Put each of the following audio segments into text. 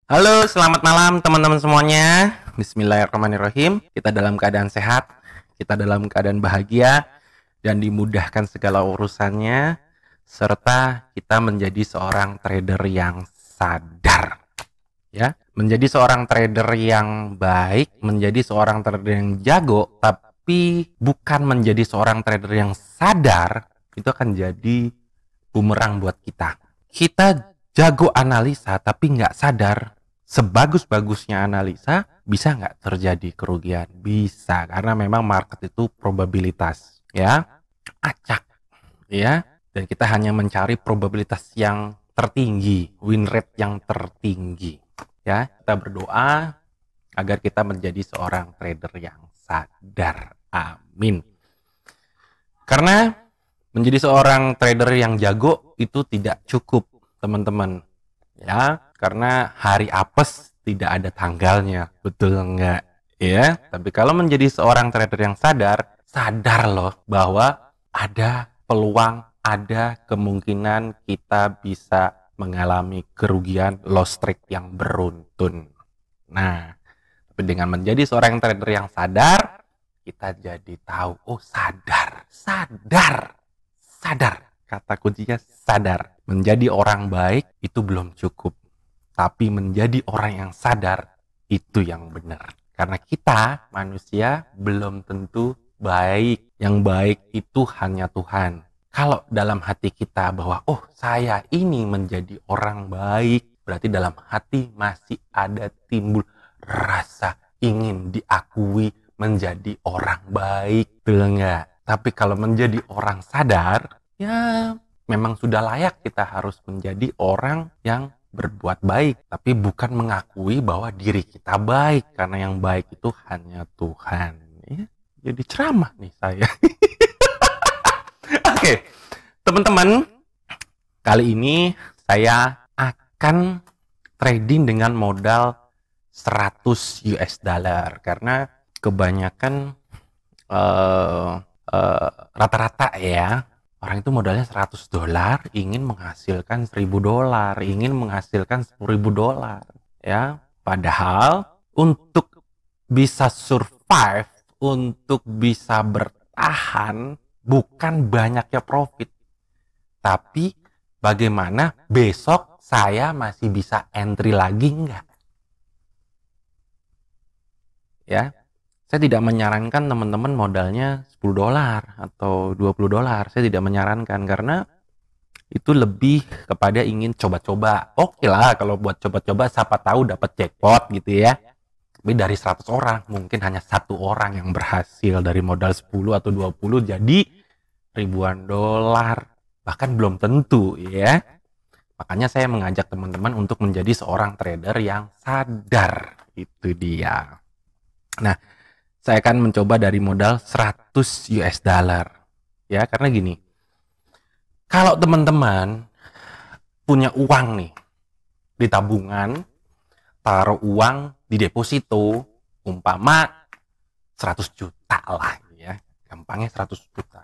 Halo, selamat malam teman-teman semuanya. Bismillahirrahmanirrahim. Kita dalam keadaan sehat, kita dalam keadaan bahagia, dan dimudahkan segala urusannya, serta kita menjadi seorang trader yang sadar. Ya, menjadi seorang trader yang baik, menjadi seorang trader yang jago, tapi bukan menjadi seorang trader yang sadar, itu akan jadi bumerang buat kita. Kita jago analisa tapi nggak sadar. Sebagus-bagusnya analisa, bisa nggak terjadi kerugian? Bisa, karena memang market itu probabilitas, ya, acak, ya, dan kita hanya mencari probabilitas yang tertinggi, win rate yang tertinggi, ya. Kita berdoa agar kita menjadi seorang trader yang sadar, amin. Karena menjadi seorang trader yang jago itu tidak cukup, teman-teman, ya, karena hari apes tidak ada tanggalnya, betul nggak? Ya, tapi kalau menjadi seorang trader yang sadar loh bahwa ada peluang, ada kemungkinan kita bisa mengalami kerugian loss trade yang beruntun. Nah, tapi dengan menjadi seorang trader yang sadar, kita jadi tahu, oh sadar. Kata kuncinya sadar. Menjadi orang baik itu belum cukup. Tapi menjadi orang yang sadar, itu yang benar. Karena kita, manusia, belum tentu baik. Yang baik itu hanya Tuhan. Kalau dalam hati kita bahwa, oh saya ini menjadi orang baik, berarti dalam hati masih ada timbul rasa ingin diakui menjadi orang baik. Betul nggak? Tapi kalau menjadi orang sadar, ya memang sudah layak kita harus menjadi orang yang berbuat baik, tapi bukan mengakui bahwa diri kita baik, karena yang baik itu hanya Tuhan. Ya, jadi ceramah nih saya. Oke, teman-teman, kali ini saya akan trading dengan modal 100 US dollar, karena kebanyakan rata-rata ya, orang itu modalnya 100 dolar, ingin menghasilkan 1000 dolar, ingin menghasilkan 10.000 dolar, ya. Padahal untuk bisa survive, untuk bisa bertahan, bukan banyaknya profit, tapi bagaimana besok saya masih bisa entry lagi enggak? Ya. Saya tidak menyarankan teman-teman modalnya 10 dolar atau 20 dolar. Saya tidak menyarankan karena itu lebih kepada ingin coba-coba. Oke lah kalau buat coba-coba, siapa tahu dapat jackpot gitu ya. Tapi dari 100 orang mungkin hanya satu orang yang berhasil dari modal 10 atau 20 jadi ribuan dolar. Bahkan belum tentu ya. Makanya saya mengajak teman-teman untuk menjadi seorang trader yang sadar. Itu dia. Nah, saya akan mencoba dari modal 100 US dollar. Ya, karena gini. Kalau teman-teman punya uang nih di tabungan, taruh uang di deposito, umpama 100 juta lah ya. Gampangnya 100 juta.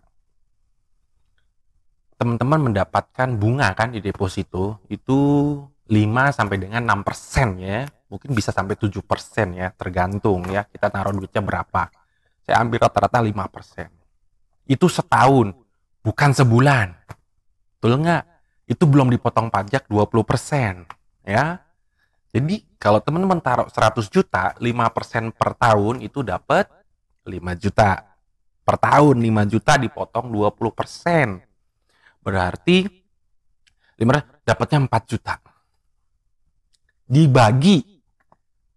Teman-teman mendapatkan bunga kan di deposito itu 5 sampai dengan 6% ya. Mungkin bisa sampai 7% ya, tergantung ya, kita taruh duitnya berapa. Saya ambil rata-rata 5%. Itu setahun, bukan sebulan. Betul nggak? Itu belum dipotong pajak 20%. Ya. Jadi, kalau teman-teman taruh 100 juta, 5% per tahun itu dapat 5 juta. Per tahun 5 juta dipotong 20%. Berarti 5 dapatnya 4 juta. Dibagi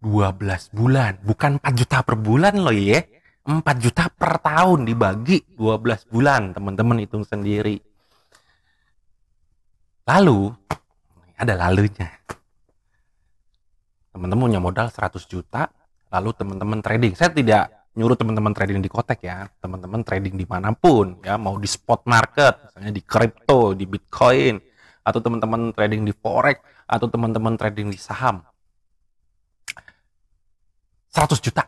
12 bulan, bukan 4 juta per bulan loh ya. 4 juta per tahun dibagi 12 bulan, teman-teman hitung sendiri. Lalu, ada lalunya. Teman-teman punya modal 100 juta, lalu teman-teman trading. Saya tidak nyuruh teman-teman trading di Kotek ya. Teman-teman trading dimanapun, ya, mau di spot market, misalnya di kripto, di Bitcoin, atau teman-teman trading di Forex, atau teman-teman trading di saham. 100 juta.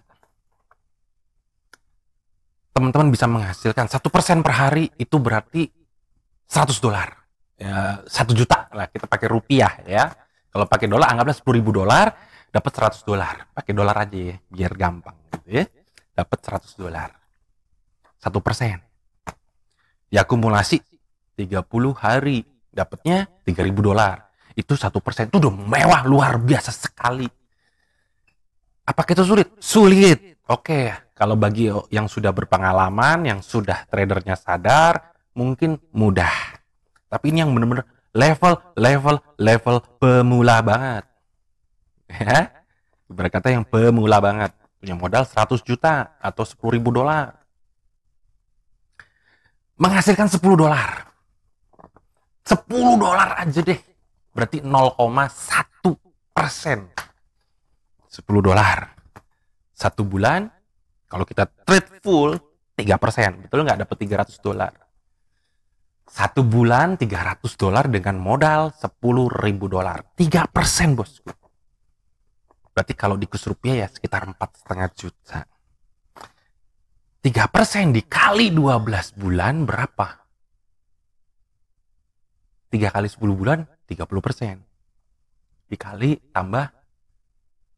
Teman-teman bisa menghasilkan 1% per hari, itu berarti 100 dolar. Ya, 1 juta lah, kita pakai rupiah ya. Kalau pakai dolar anggaplah 10.000 dolar, dapat 100 dolar. Pakai dolar aja ya, biar gampang gitu ya. Dapat 100 dolar. 1%. Diakumulasi 30 hari, dapatnya 3.000 dolar. Itu 1%, itu udah mewah, luar biasa sekali. Apakah itu sulit? Sulit. Oke, kalau bagi yang sudah berpengalaman, yang sudah tradernya sadar, mungkin mudah. Tapi ini yang benar-benar level pemula banget. Ya, berkata yang pemula banget. Punya modal 100 juta atau 10.000 dolar. Menghasilkan 10 dolar. 10 dolar aja deh. Berarti 0,1%. 10 dolar. 1 bulan, kalau kita trade full, 3%. Betul nggak? Dapat 300 dolar. 1 bulan 300 dolar dengan modal 10.000 dolar. 3%, bosku. Berarti kalau di kurs rupiah ya sekitar 4,5 juta. 3% dikali 12 bulan berapa? 3 kali 10 bulan, 30%. Dikali tambah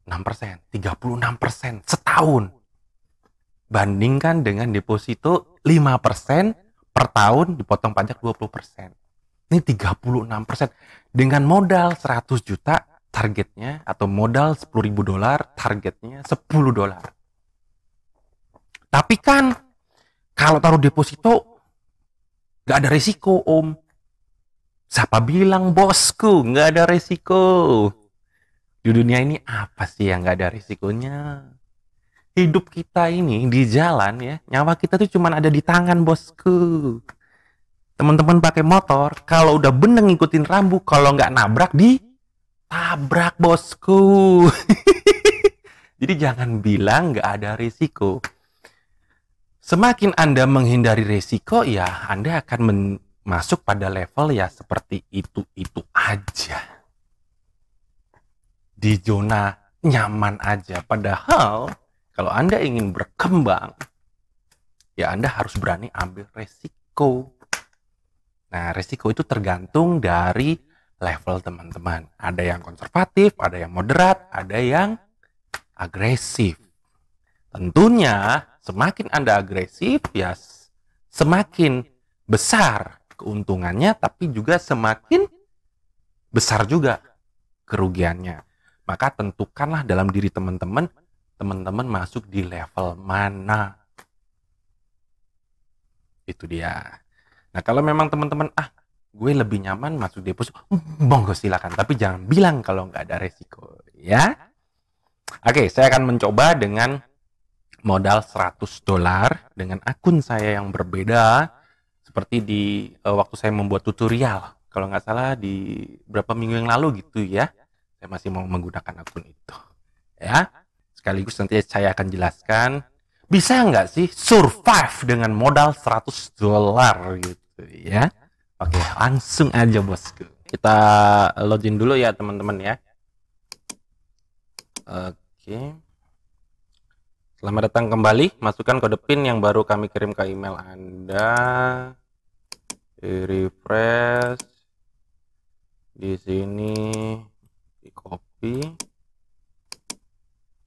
6%, 36% setahun. Bandingkan dengan deposito 5% per tahun dipotong pajak 20%. Ini 36%. Dengan modal 100 juta targetnya, atau modal 10.000 dolar targetnya 10 dolar. Tapi kan kalau taruh deposito nggak ada resiko, Om. Siapa bilang, bosku, nggak ada resiko? Di dunia ini apa sih yang nggak ada resikonya? Hidup kita ini di jalan ya, nyawa kita tuh cuma ada di tangan, bosku. Teman-teman pakai motor, kalau udah bener ngikutin rambu, kalau nggak nabrak, ditabrak, bosku. Jadi jangan bilang nggak ada resiko. Semakin Anda menghindari resiko, ya Anda akan masuk pada level ya seperti itu aja. Di zona nyaman aja. Padahal kalau Anda ingin berkembang, ya Anda harus berani ambil resiko. Nah, resiko itu tergantung dari level teman-teman. Ada yang konservatif, ada yang moderat, ada yang agresif. Tentunya semakin Anda agresif, ya semakin besar keuntungannya, tapi juga semakin besar juga kerugiannya. Maka tentukanlah dalam diri teman-teman, teman-teman masuk di level mana. Itu dia. Nah, kalau memang teman-teman, gue lebih nyaman masuk deposito, monggo silakan. Tapi jangan bilang kalau nggak ada resiko, ya. Oke, saya akan mencoba dengan modal 100 dolar dengan akun saya yang berbeda, seperti di waktu saya membuat tutorial. Kalau nggak salah di berapa minggu yang lalu gitu ya. Saya masih mau menggunakan akun itu. Ya, sekaligus nanti saya akan jelaskan bisa nggak sih survive dengan modal 100 dolar gitu ya. Oke, langsung aja bosku. Kita login dulu ya teman-teman ya. Oke. Selamat datang kembali. Masukkan kode PIN yang baru kami kirim ke email Anda. Refresh. Di sini di copy.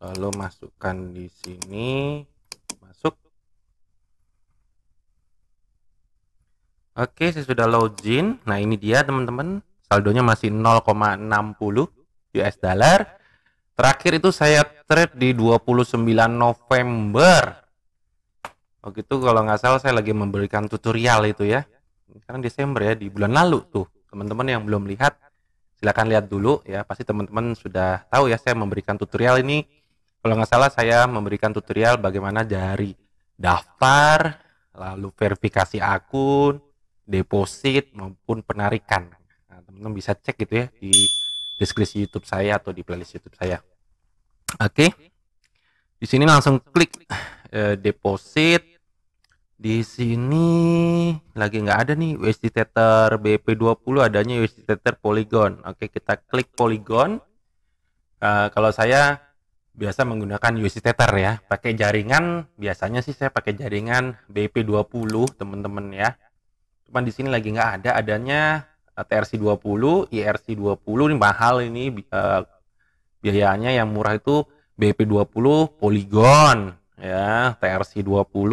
Lalu masukkan di sini. Masuk. Oke, saya sudah login. Nah, ini dia teman-teman. Saldonya masih 0,60 US dollar. Terakhir itu saya trade di 29 November. Oh gitu, kalau nggak salah saya lagi memberikan tutorial itu ya. Sekarang Desember ya, di bulan lalu tuh. Teman-teman yang belum lihat, silakan lihat dulu ya. Pasti teman-teman sudah tahu ya, saya memberikan tutorial ini. Kalau nggak salah saya memberikan tutorial bagaimana dari daftar, lalu verifikasi akun, deposit maupun penarikan. Nah, teman-teman bisa cek gitu ya di deskripsi YouTube saya atau di playlist YouTube saya. Oke. Di sini langsung klik deposit. Di sini lagi nggak ada nih USD Tether BP20, adanya USD Tether Polygon. Oke, kita klik Polygon. Kalau saya biasa menggunakan USD Tether ya, pakai jaringan, biasanya sih saya pakai jaringan BP20 teman-teman ya. Cuman di sini lagi nggak ada, adanya TRC20, IRC20 ini mahal ini, biayanya yang murah itu BEP20 Polygon ya, TRC20.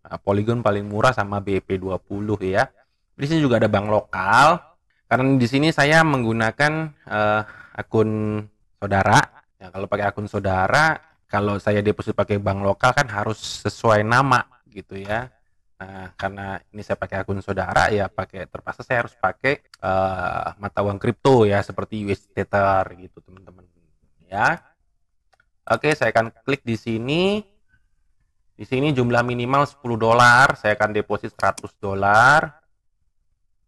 Nah, Polygon paling murah sama BEP20 ya. Di sini juga ada bank lokal. Karena di sini saya menggunakan akun saudara. Ya, kalau pakai akun saudara, kalau saya deposit pakai bank lokal kan harus sesuai nama gitu ya. Nah, karena ini saya pakai akun saudara ya terpaksa saya harus pakai mata uang kripto ya seperti USD Tether gitu teman-teman ya. Oke, saya akan klik di sini. Di sini jumlah minimal $10, saya akan deposit $100.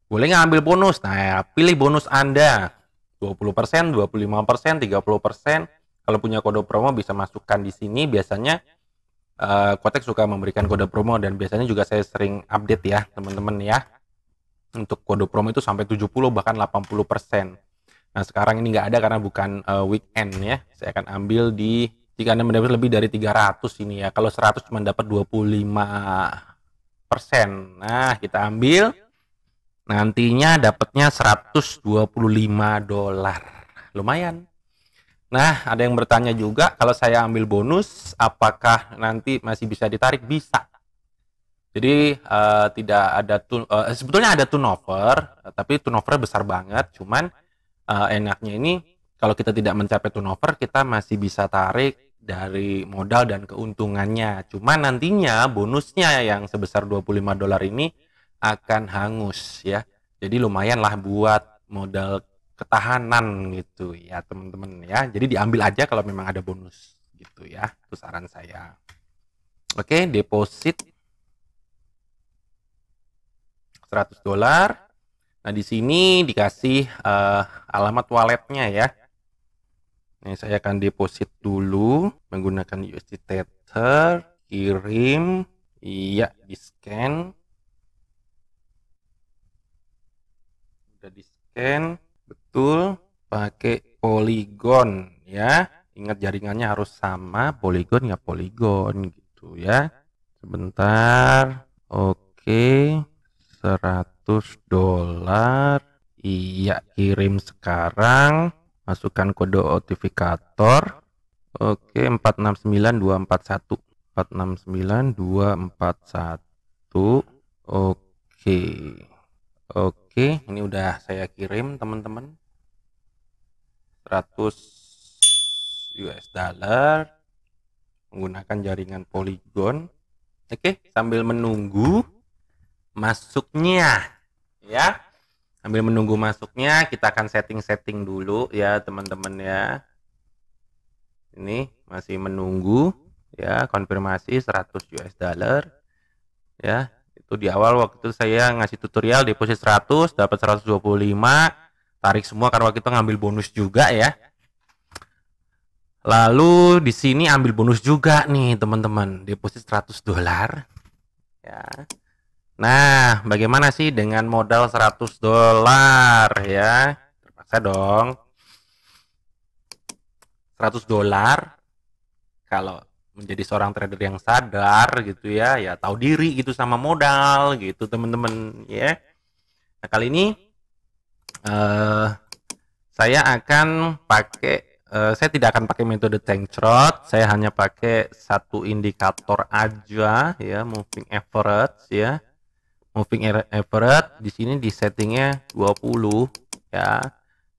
Boleh ngambil bonus. Nah, ya, pilih bonus Anda. 20%, 25%, 30%. Kalau punya kode promo bisa masukkan di sini. Biasanya Kotek suka memberikan kode promo dan biasanya juga saya sering update ya, teman-teman ya. Untuk kode promo itu sampai 70 bahkan 80%. Nah, sekarang ini nggak ada karena bukan weekend ya. Saya akan ambil jika Anda mendapat lebih dari 300 ini ya. Kalau 100 cuma dapat 25%. Nah, kita ambil. Nantinya dapatnya $125. Lumayan. Nah, ada yang bertanya juga, kalau saya ambil bonus, apakah nanti masih bisa ditarik? Bisa. Jadi tidak ada sebetulnya ada turnover, tapi turnover besar banget. Cuman enaknya ini kalau kita tidak mencapai turnover, kita masih bisa tarik dari modal dan keuntungannya. Cuman nantinya bonusnya yang sebesar $25 ini akan hangus ya. Jadi lumayan lah buat modal ketahanan gitu ya teman-teman ya. Jadi diambil aja kalau memang ada bonus gitu ya. Itu saran saya. Oke, deposit $100. Nah, di sini dikasih alamat walletnya ya. Ini saya akan deposit dulu menggunakan USD Tether, kirim, iya, di scan. Udah di scan, betul, pakai Polygon ya. Ingat jaringannya harus sama, Polygon ya Polygon gitu ya. Sebentar, oke, $100. Iya, kirim sekarang. Masukkan kode autentifikator. Oke, 469241. 469241. Oke. Oke, ini udah saya kirim teman-teman. 100 US dollar menggunakan jaringan Polygon. Oke, sambil menunggu masuknya ya. Sambil menunggu masuknya, kita akan setting-setting dulu ya teman-teman ya. Ini masih menunggu ya, konfirmasi 100 US dollar ya. Itu di awal waktu saya ngasih tutorial deposit 100 dapat 125, tarik semua karena waktu itu ngambil bonus juga ya. Lalu di sini ambil bonus juga nih teman-teman, deposit $100 ya. Nah, bagaimana sih dengan modal $100 ya? Terpaksa dong. $100 kalau menjadi seorang trader yang sadar gitu ya, ya tahu diri gitu sama modal gitu teman-teman ya. Nah, kali ini saya akan pakai saya tidak akan pakai metode tank chart, saya hanya pakai satu indikator aja ya, moving average ya. Moving average di sini di settingnya 20 ya.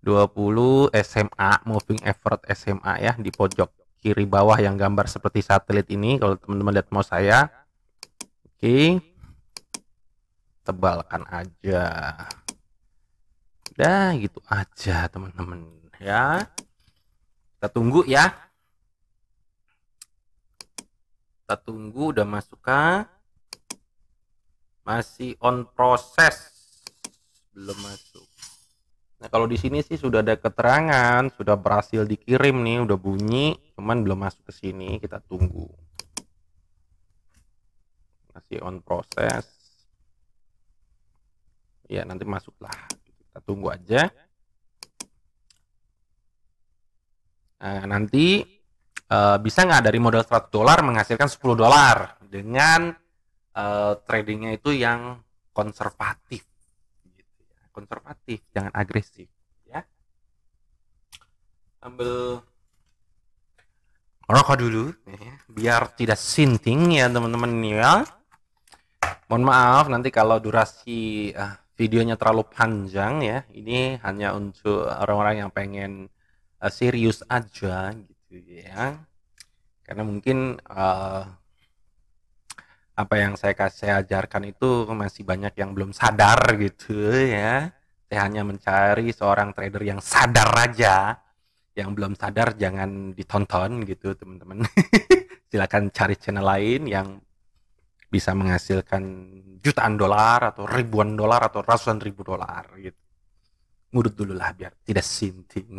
20 SMA, moving average SMA ya, di pojok kiri bawah yang gambar seperti satelit ini kalau teman-teman lihat mouse saya. Oke. Tebalkan aja. Udah gitu aja teman-teman ya. Kita tunggu ya. Kita tunggu, udah masuk kah? Masih on proses, belum masuk. Nah, kalau di sini sih sudah ada keterangan, sudah berhasil dikirim nih, udah bunyi, cuman belum masuk ke sini. Kita tunggu. Masih on proses. Ya, nanti masuklah. Kita tunggu aja. Nah, nanti bisa nggak dari modal $100 menghasilkan $10 dengan tradingnya itu yang konservatif gitu ya. Konservatif, jangan agresif ya. Ambil Rokok dulu ya, biar tidak sinting ya teman-teman ya. Mohon maaf nanti kalau durasi videonya terlalu panjang ya. Ini hanya untuk orang-orang yang pengen serius aja gitu ya. Karena mungkin apa yang saya ajarkan itu masih banyak yang belum sadar gitu ya. Saya hanya mencari seorang trader yang sadar aja. Yang belum sadar jangan ditonton gitu teman-teman. Silakan cari channel lain yang bisa menghasilkan jutaan dolar atau ribuan dolar atau ratusan ribu dolar gitu. Ngurut dulu lah biar tidak sinting.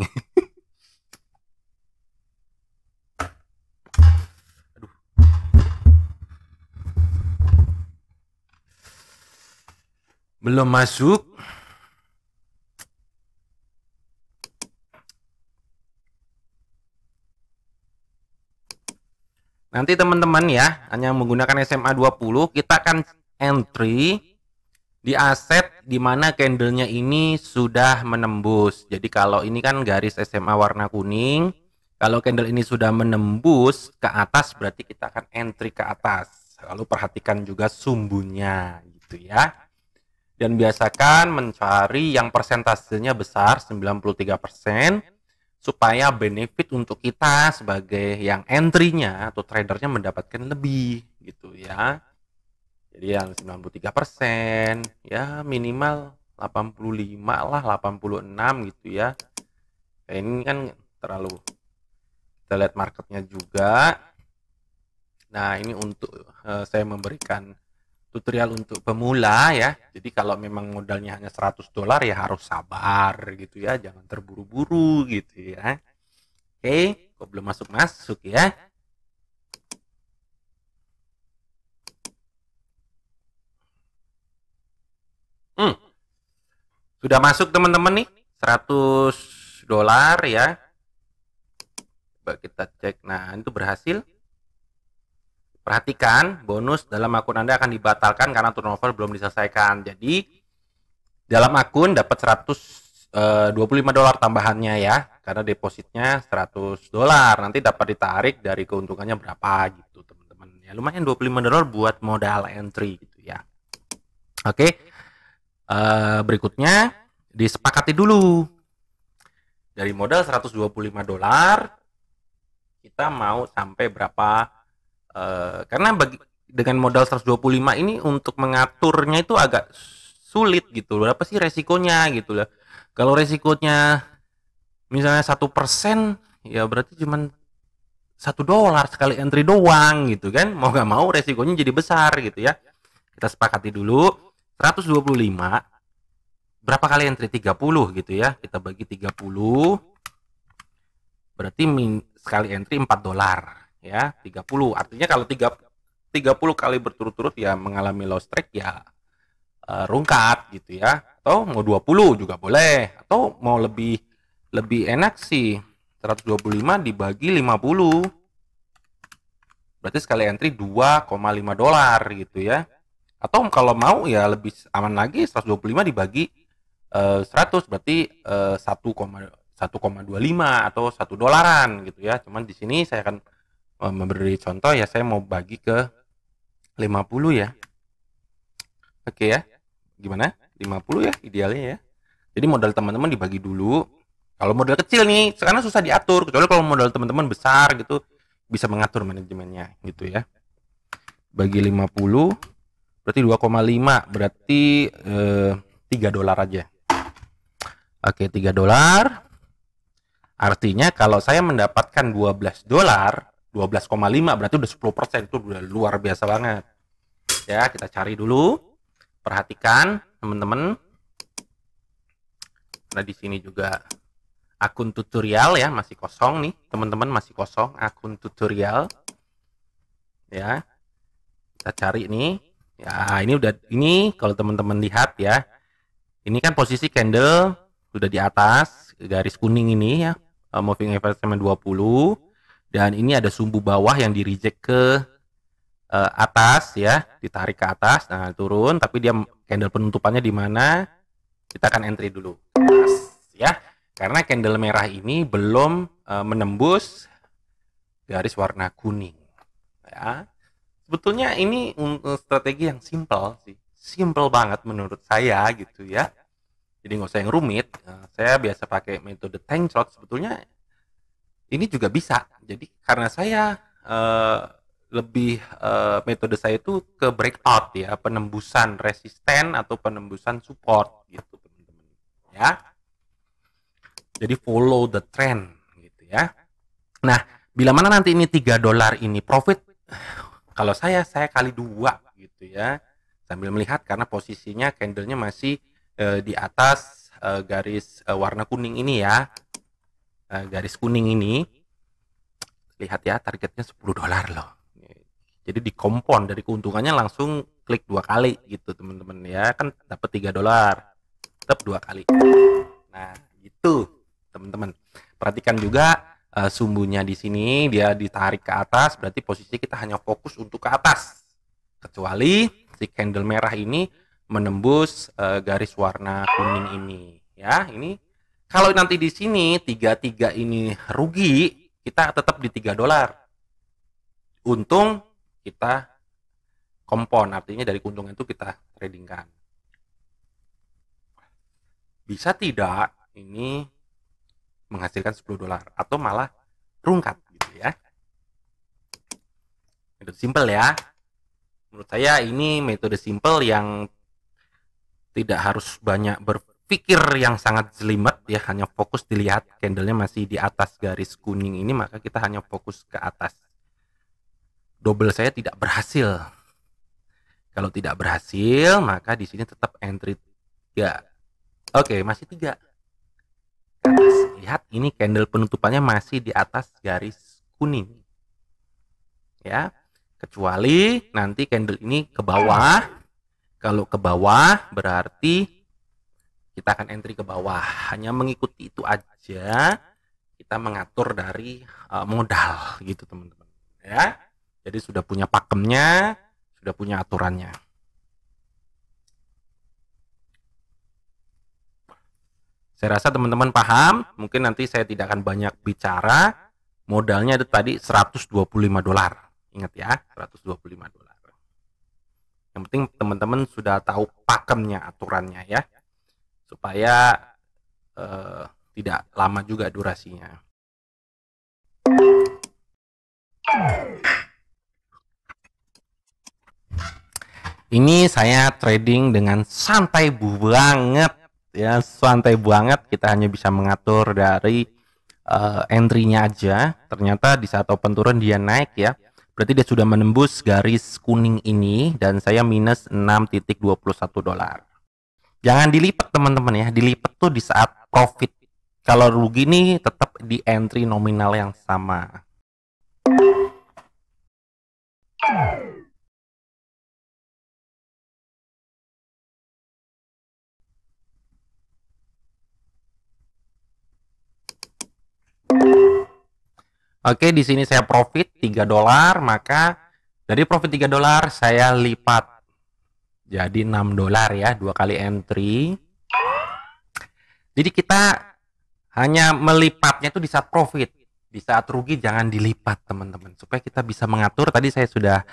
Aduh. Belum masuk. Nanti teman-teman ya, hanya menggunakan SMA 20, kita akan entry di aset di mana candlenya ini sudah menembus. Jadi kalau ini kan garis SMA warna kuning, kalau candle ini sudah menembus ke atas berarti kita akan entry ke atas. Lalu perhatikan juga sumbunya gitu ya. Dan biasakan mencari yang persentasenya besar 93%. Supaya benefit untuk kita sebagai yang entry-nya atau tradernya mendapatkan lebih gitu ya. Jadi yang 93% ya minimal 85 lah, 86 gitu ya. Ini kan terlalu, kita lihat marketnya juga. Nah ini untuk saya memberikan tutorial untuk pemula ya. Jadi kalau memang modalnya hanya 100 dolar ya harus sabar gitu ya, jangan terburu-buru gitu ya. Oke, kok belum masuk ya. Sudah masuk teman-teman nih 100 dolar ya. Coba kita cek. Nah, itu berhasil. Perhatikan, bonus dalam akun Anda akan dibatalkan karena turnover belum diselesaikan. Jadi, dalam akun dapat 125 dolar tambahannya ya. Karena depositnya 100 dolar. Nanti dapat ditarik dari keuntungannya berapa gitu, teman-teman. Ya, lumayan 25 dolar buat modal entry gitu ya. Oke. Berikutnya disepakati dulu. Dari modal 125 dolar kita mau sampai berapa, karena dengan modal 125 ini untuk mengaturnya itu agak sulit gitu. Berapa sih resikonya gitu lah. Kalau resikonya misalnya 1%, ya berarti cuma 1 dolar sekali entry doang gitu kan. Mau gak mau resikonya jadi besar gitu ya. Kita sepakati dulu 125 berapa kali entry, 30 gitu ya. Kita bagi 30 berarti sekali entry 4 dolar ya. 30 artinya kalau 30 kali berturut-turut ya mengalami loss trade ya rungkat gitu ya. Atau mau 20 juga boleh, atau mau lebih enak sih 125 dibagi 50 berarti sekali entry 2,5 dolar gitu ya. Atau kalau mau ya lebih aman lagi 125 dibagi 100 berarti 1,25 atau 1 dolaran gitu ya. Cuman di sini saya akan memberi contoh ya, saya mau bagi ke 50 ya. Oke ya. Gimana? 50 ya idealnya ya. Jadi modal teman-teman dibagi dulu. Kalau modal kecil nih, sekarang susah diatur. Kecuali kalau modal teman-teman besar gitu, bisa mengatur manajemennya gitu ya. Bagi 50 berarti 2,5 berarti 3 dolar aja. Oke, 3 dolar. Artinya kalau saya mendapatkan 12 dolar, 12,5 berarti udah 10%, itu udah luar biasa banget. Ya, kita cari dulu. Perhatikan, teman-teman. Nah, di sini juga akun tutorial ya, masih kosong nih, teman-teman, masih kosong akun tutorial. Ya. Kita cari nih. Ya, ini kalau teman-teman lihat ya. Ini kan posisi candle sudah di atas garis kuning ini ya, moving average 20, dan ini ada sumbu bawah yang di reject ke atas ya, ditarik ke atas. Nah, turun, tapi dia candle penutupannya di mana? Kita akan entry dulu ya, karena candle merah ini belum menembus garis warna kuning. Ya, sebetulnya ini strategi yang simple sih, simple banget menurut saya gitu ya. Jadi nggak usah yang rumit. Saya biasa pakai metode tank shot. Sebetulnya ini juga bisa. Jadi karena saya metode saya itu ke breakout ya, penembusan resisten atau penembusan support gitu teman-teman ya. Jadi follow the trend gitu ya. Nah, bila mana nanti ini $3 ini profit, kalau saya kali 2 gitu ya. Sambil melihat karena posisinya candlenya masih di atas garis warna kuning ini ya. Garis kuning ini. Lihat ya, targetnya $10 loh. Jadi di kompon dari keuntungannya langsung klik 2 kali gitu teman-teman ya. Kan dapat $3. Tetap 2 kali. Nah, gitu teman-teman. Perhatikan juga sumbunya di sini dia ditarik ke atas, berarti posisi kita hanya fokus untuk ke atas. Kecuali si candle merah ini menembus garis warna kuning ini ya. Ini kalau nanti di sini 33 ini rugi, kita tetap di $3. Untung kita kompon, artinya dari keuntungan itu kita tradingkan. Bisa tidak ini menghasilkan $10 atau malah rungkat gitu ya. Metode simple ya. Menurut saya ini metode simple yang tidak harus banyak berpikir yang sangat jelimet ya, hanya fokus dilihat candlenya masih di atas garis kuning ini, maka kita hanya fokus ke atas. Double saya tidak berhasil. Kalau tidak berhasil, maka di sini tetap entry 3. Oke, masih 3. Atas. Lihat ini candle penutupannya masih di atas garis kuning. Ya. Kecuali nanti candle ini ke bawah. Kalau ke bawah berarti kita akan entry ke bawah. Hanya mengikuti itu aja. Kita mengatur dari modal gitu teman-teman. Ya. Jadi sudah punya pakemnya, sudah punya aturannya. Saya rasa teman-teman paham. Mungkin nanti saya tidak akan banyak bicara. Modalnya itu tadi $125. Ingat ya, $125. Yang penting teman-teman sudah tahu pakemnya, aturannya ya. Supaya tidak lama juga durasinya. Ini saya trading dengan santai banget ya, santai banget. Kita hanya bisa mengatur dari entry-nya aja. Ternyata di saat open turun dia naik ya. Berarti dia sudah menembus garis kuning ini dan saya minus $6.21. Jangan dilipat teman-teman ya. Dilipat tuh di saat profit. Kalau rugi nih tetap di entry nominal yang sama. Oke, di sini saya profit $3, maka dari profit $3 saya lipat jadi $6 ya, 2 kali entry. Jadi kita hanya melipatnya itu di saat profit. Di saat rugi jangan dilipat teman-teman, supaya kita bisa mengatur. Tadi saya sudah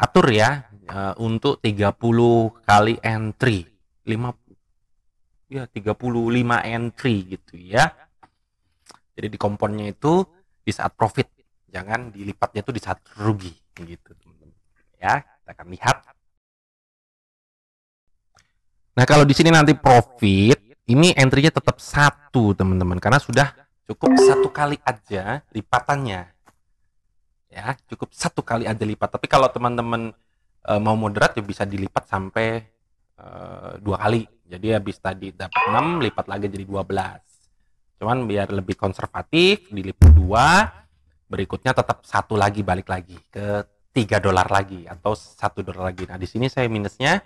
atur ya untuk 30 kali entry. 35 entry gitu ya. Jadi di komponnya itu di saat profit, jangan dilipatnya itu di saat rugi gitu teman-teman. Ya, kita akan lihat. Nah, kalau di sini nanti profit, ini entry-nya tetap 1 teman-teman, karena sudah cukup 1 kali aja lipatannya. Ya, cukup 1 kali aja lipat. Tapi kalau teman-teman mau moderat ya bisa dilipat sampai 2 kali. Jadi habis tadi dapat 6, lipat lagi jadi 12. Cuman biar lebih konservatif, dilipat 2, berikutnya tetap 1 lagi, balik lagi ke $3 lagi atau $1 lagi. Nah, di sini saya minusnya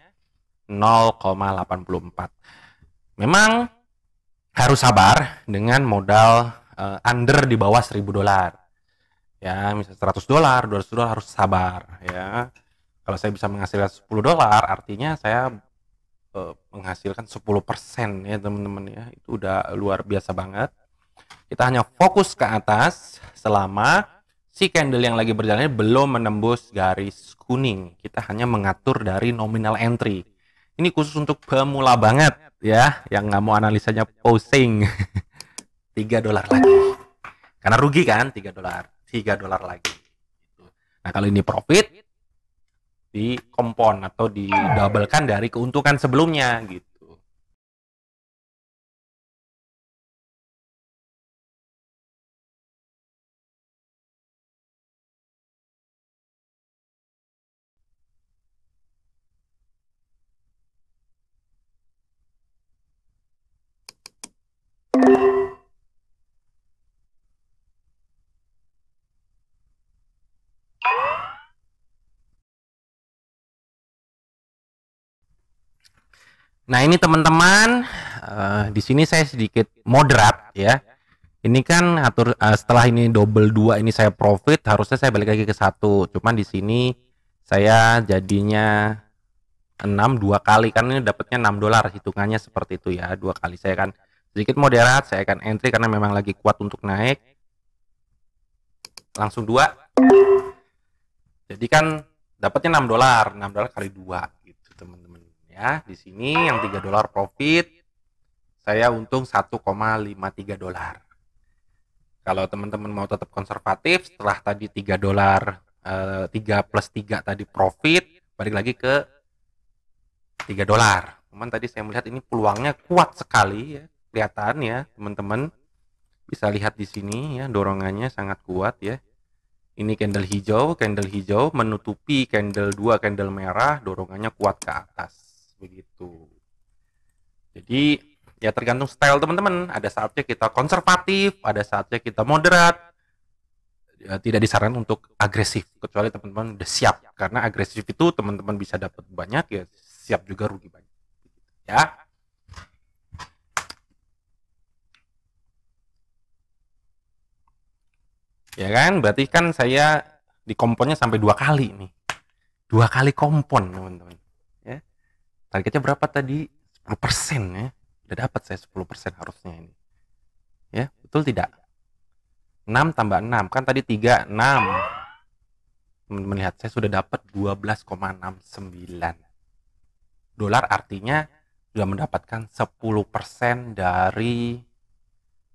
0,84. Memang harus sabar dengan modal under di bawah $1.000. Ya, misalnya $100, $200 harus sabar ya. Kalau saya bisa menghasilkan $10, artinya saya menghasilkan 10% ya teman-teman ya. Itu udah luar biasa banget. Kita hanya fokus ke atas selama si candle yang lagi berjalan ini belum menembus garis kuning. Kita hanya mengatur dari nominal entry. Ini khusus untuk pemula banget ya, yang nggak mau analisanya pusing. 3 dolar lagi. Karena rugi kan 3 dolar. 3 dolar lagi. Nah, kalau ini profit, di kompon atau didobelkan dari keuntungan sebelumnya gitu. Nah, ini teman-teman, di sini saya sedikit moderat ya. Ini kan atur setelah ini double 2 ini saya profit, harusnya saya balik lagi ke 1. Cuman di sini saya jadinya 6 2 kali, kan ini dapatnya 6 dolar, hitungannya seperti itu ya. 2 kali saya akan sedikit moderat, saya akan entry karena memang lagi kuat untuk naik. Langsung 2. Jadi kan dapatnya 6 dolar, 6 dolar kali 2 gitu, teman-teman ya. Di sini yang 3 dolar profit, saya untung 1,53 dolar. Kalau teman-teman mau tetap konservatif, setelah tadi 3 dolar, 3 plus 3 tadi profit, balik lagi ke 3 dolar. Cuman tadi saya melihat ini peluangnya kuat sekali ya, kelihatan ya teman-teman. Bisa lihat di sini ya, dorongannya sangat kuat ya. Ini candle hijau menutupi candle 2 candle merah, dorongannya kuat ke atas. Begitu. Jadi ya tergantung style teman-teman. Ada saatnya kita konservatif, ada saatnya kita moderat. Ya, tidak disarankan untuk agresif, kecuali teman-teman udah siap. Karena agresif itu teman-teman bisa dapat banyak, ya siap juga rugi banyak. Ya. Ya kan, berarti kan saya di komponnya sampai 2 kali nih. 2 kali kompon, teman-teman. Ya. Targetnya berapa tadi? 10% ya. Udah dapat saya 10% harusnya ini. Ya, betul tidak? 6 tambah 6 kan tadi 3 6. Teman-teman lihat saya sudah dapat 12,69 dolar, artinya sudah mendapatkan 10% dari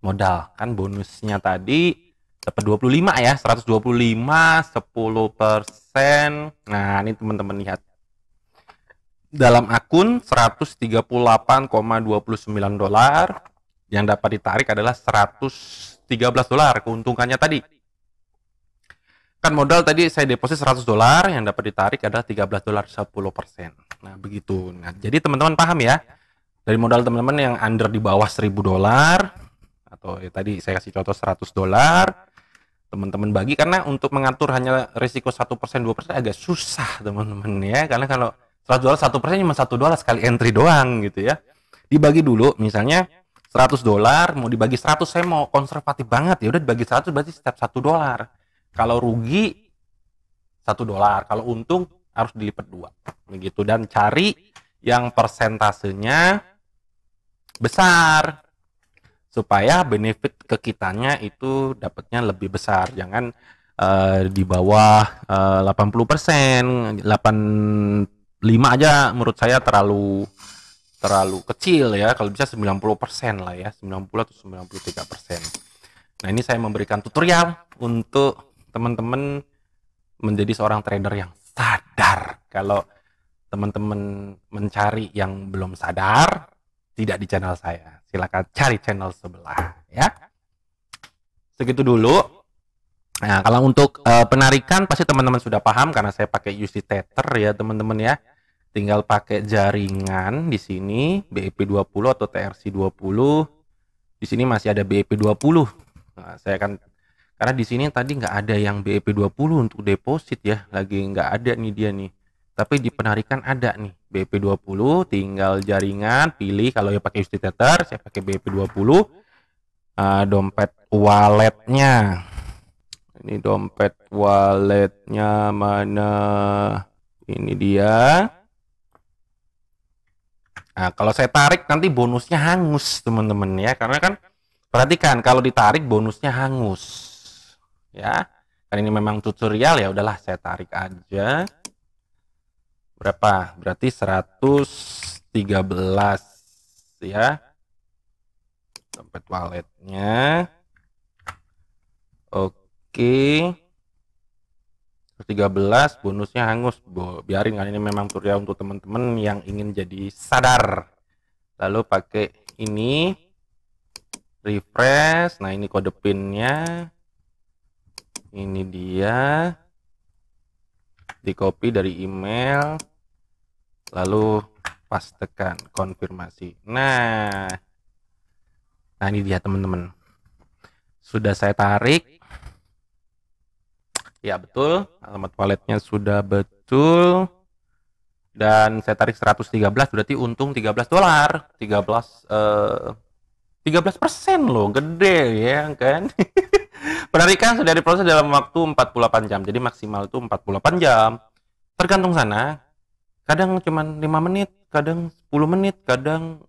modal. Kan bonusnya tadi dapat 25 ya, 125, 10%. Nah, ini teman-teman lihat. Dalam akun 138,29 dolar, yang dapat ditarik adalah 113 dolar keuntungannya tadi. Kan modal tadi saya deposit 100 dolar, yang dapat ditarik adalah 13 dolar, 10%. Nah, begitu. Nah, jadi teman-teman paham ya, dari modal teman-teman yang under di bawah 1000 dolar, atau ya, tadi saya kasih contoh 100 dolar, teman-teman bagi, karena untuk mengatur hanya risiko 1% 2% agak susah teman-teman ya, karena kalau 100 dolar 1% cuma 1 dolar sekali entry doang gitu ya. Dibagi dulu, misalnya 100 dolar mau dibagi 100, saya mau konservatif banget, ya udah dibagi 100 berarti setiap 1 dolar. Kalau rugi 1 dolar, kalau untung harus dilipat 2 begitu. Dan cari yang persentasenya besar supaya benefit ke kitanya itu dapatnya lebih besar. Jangan di bawah 80%, 85 aja menurut saya terlalu kecil ya. Kalau bisa 90% lah ya, 90 atau 93%. Nah, ini saya memberikan tutorial untuk teman-teman menjadi seorang trader yang sadar. Kalau teman-teman mencari yang belum sadar, tidak di channel saya. Silakan cari channel sebelah ya. Segitu dulu. Nah, kalau untuk penarikan pasti teman-teman sudah paham karena saya pakai USD Tether ya, teman-teman ya. Tinggal pakai jaringan di sini BEP20 atau TRC20. Di sini masih ada BEP20. Nah, saya akan, karena di sini tadi nggak ada yang BEP20 untuk deposit ya, lagi nggak ada nih dia nih. Tapi di penarikan ada nih BEP20, tinggal jaringan pilih. Kalau yang pakai USD Tether, saya pakai BEP20. Dompet walletnya, ini dompet walletnya mana? Ini dia. Nah, kalau saya tarik nanti bonusnya hangus teman-teman ya, karena kan perhatikan kalau ditarik bonusnya hangus ya. Kan ini memang tutorial ya, udahlah saya tarik aja. Berapa? Berarti 113 ya. Dompet walletnya. Oke. 113 bonusnya hangus. Biarin kan ini memang tutorial untuk teman-teman yang ingin jadi sadar. Lalu pakai ini. Refresh. Nah, ini kode pinnya. Ini dia. Di copy dari email. Lalu pastekan konfirmasi. Nah ini dia teman-teman. Sudah saya tarik. Ya betul, alamat walletnya sudah betul. Dan saya tarik 113, berarti untung 13 dolar. 13% loh, gede ya kan. Penarikan sudah diproses dalam waktu 48 jam. Jadi maksimal itu 48 jam. Tergantung sana. Kadang cuma 5 menit, kadang 10 menit, kadang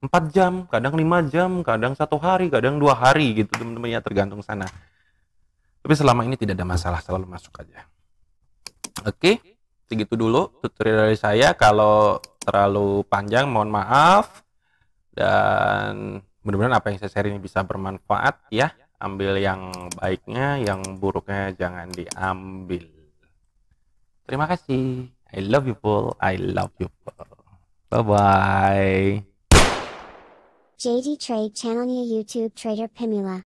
4 jam, kadang 5 jam, kadang 1 hari, kadang 2 hari gitu teman-teman ya, tergantung sana. Tapi selama ini tidak ada masalah, selalu masuk aja. Oke, segitu dulu tutorial dari saya. Kalau terlalu panjang mohon maaf. Dan mudah-mudahan apa yang saya share ini bisa bermanfaat ya. Ambil yang baiknya, yang buruknya jangan diambil. Terima kasih. I love you all. I love you all. Bye-bye. JD Trade channelnya YouTube Trader Pimula.